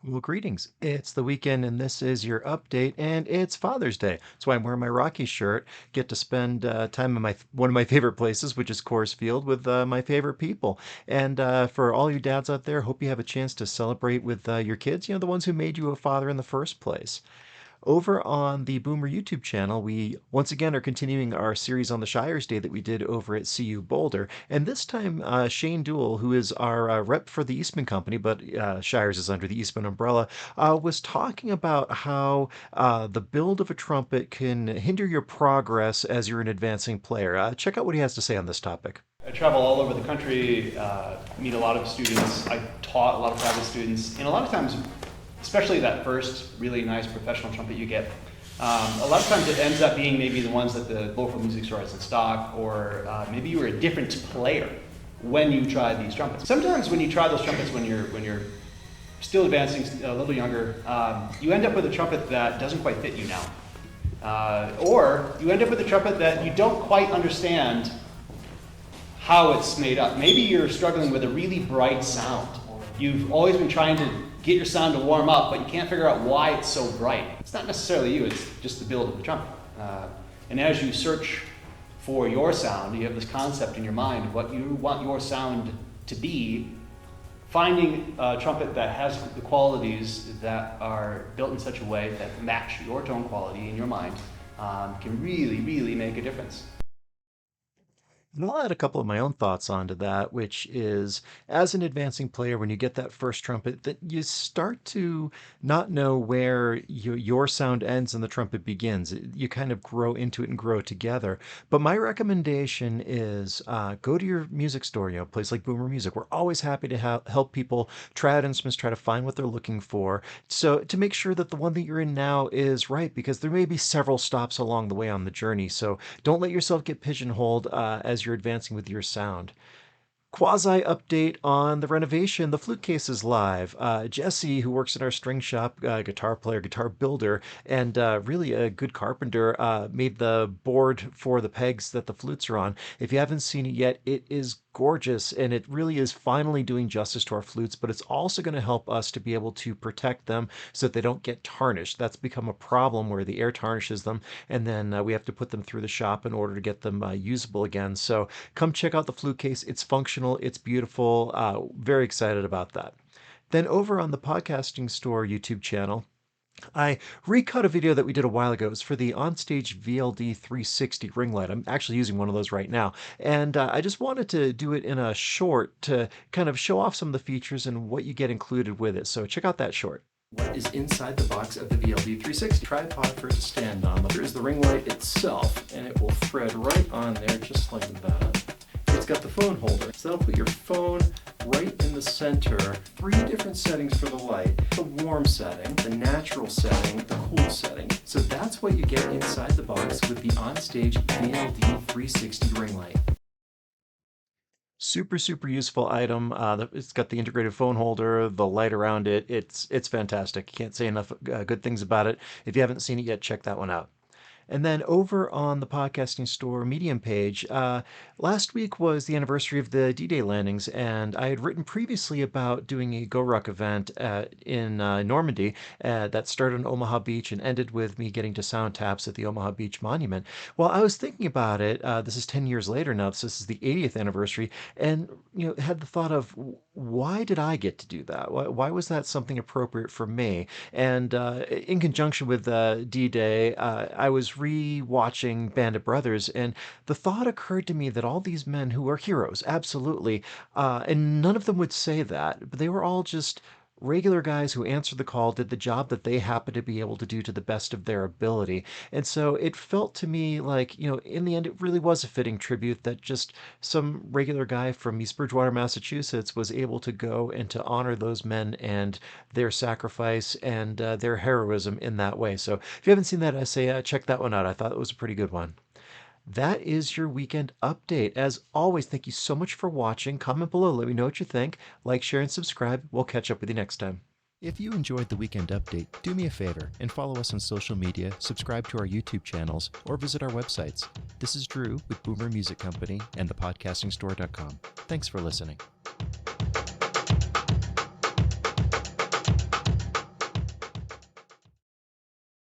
Well, greetings. It's the weekend, and this is your update, and it's Father's Day. That's why I'm wearing my Rocky shirt. Get to spend time in my one of my favorite places, which is Coors Field, with my favorite people. And for all you dads out there, hope you have a chance to celebrate with your kids. You know, the ones who made you a father in the first place. Over on the Boomer YouTube channel, we once again are continuing our series on the Shires Day that we did over at CU Boulder. And this time, Shane Deuel, who is our rep for the Eastman Company, but Shires is under the Eastman umbrella, was talking about how the build of a trumpet can hinder your progress as you're an advancing player. Check out what he has to say on this topic. I travel all over the country, meet a lot of students. I taught a lot of private students, and a lot of times, especially that first really nice professional trumpet you get, a lot of times it ends up being maybe the ones that the local music store has in stock, or maybe you were a different player when you tried these trumpets. Sometimes when you try those trumpets when you're still advancing, a little younger, you end up with a trumpet that doesn't quite fit you now. Or you end up with a trumpet that you don't quite understand how it's made up. Maybe you're struggling with a really bright sound. You've always been trying to get your sound to warm up, but you can't figure out why it's so bright. It's not necessarily you, it's just the build of the trumpet. And as you search for your sound, you have this concept in your mind of what you want your sound to be. Finding a trumpet that has the qualities that are built in such a way that match your tone quality in your mind can really, really make a difference. And I'll add a couple of my own thoughts onto that, which is as an advancing player, when you get that first trumpet, that you start to not know where your sound ends and the trumpet begins. You kind of grow into it and grow together. But my recommendation is go to your music store, a place like Boomer Music. We're always happy to help people try out instruments, try to find what they're looking for. So to make sure that the one that you're in now is right, because there may be several stops along the way on the journey. So don't let yourself get pigeonholed as you're advancing with your sound. Quasi update on the renovation. The flute case is live. Jesse, who works in our string shop, guitar player, guitar builder, and really a good carpenter, made the board for the pegs that the flutes are on. If you haven't seen it yet, it is gorgeous, and it really is finally doing justice to our flutes, but it's also going to help us to be able to protect them so that they don't get tarnished. That's become a problem where the air tarnishes them, and then we have to put them through the shop in order to get them usable again. So come check out the flute case. It's functional, it's beautiful. Very excited about that. Then over on the Podcasting Store YouTube channel, I recut a video that we did a while ago. It was for the Onstage VLD 360 ring light. I'm actually using one of those right now. And I just wanted to do it in a short to kind of show off some of the features and what you get included with it. So check out that short. What is inside the box of the VLD 360? Tripod for it to stand on. Here's the ring light itself, and it will thread right on there just like that. It's got the phone holder, so that'll put your phone right in the center. 3 different settings for the light. The warm setting, the natural setting, the cool setting. So that's what you get inside the box with the Onstage VLD 360 ring light. Super, super useful item. It's got the integrated phone holder, the light around it. It's fantastic. Can't say enough good things about it. If you haven't seen it yet, check that one out. And then over on the Podcasting Store Medium page, last week was the anniversary of the D-Day landings, and I had written previously about doing a Go Ruck event in Normandy that started on Omaha Beach and ended with me getting to sound taps at the Omaha Beach Monument. Well, I was thinking about it. This is 10 years later now. So this is the 80th anniversary, and had the thought of why did I get to do that? Why was that something appropriate for me? And in conjunction with D-Day, I was re-watching Band of Brothers, and the thought occurred to me that all these men who are heroes, absolutely, and none of them would say that, but they were all just regular guys who answered the call, did the job that they happened to be able to do to the best of their ability. And so it felt to me like, in the end, it really was a fitting tribute that just some regular guy from East Bridgewater, Massachusetts was able to go and to honor those men and their sacrifice and their heroism in that way. So if you haven't seen that essay, check that one out. I thought it was a pretty good one. That is your weekend update. As always, thank you so much for watching. Comment below, let me know what you think. Like, share, and subscribe. We'll catch up with you next time. If you enjoyed the weekend update, do me a favor and follow us on social media, subscribe to our YouTube channels, or visit our websites. This is Drew with Boomer Music Company and thepodcastingstore.com. Thanks for listening.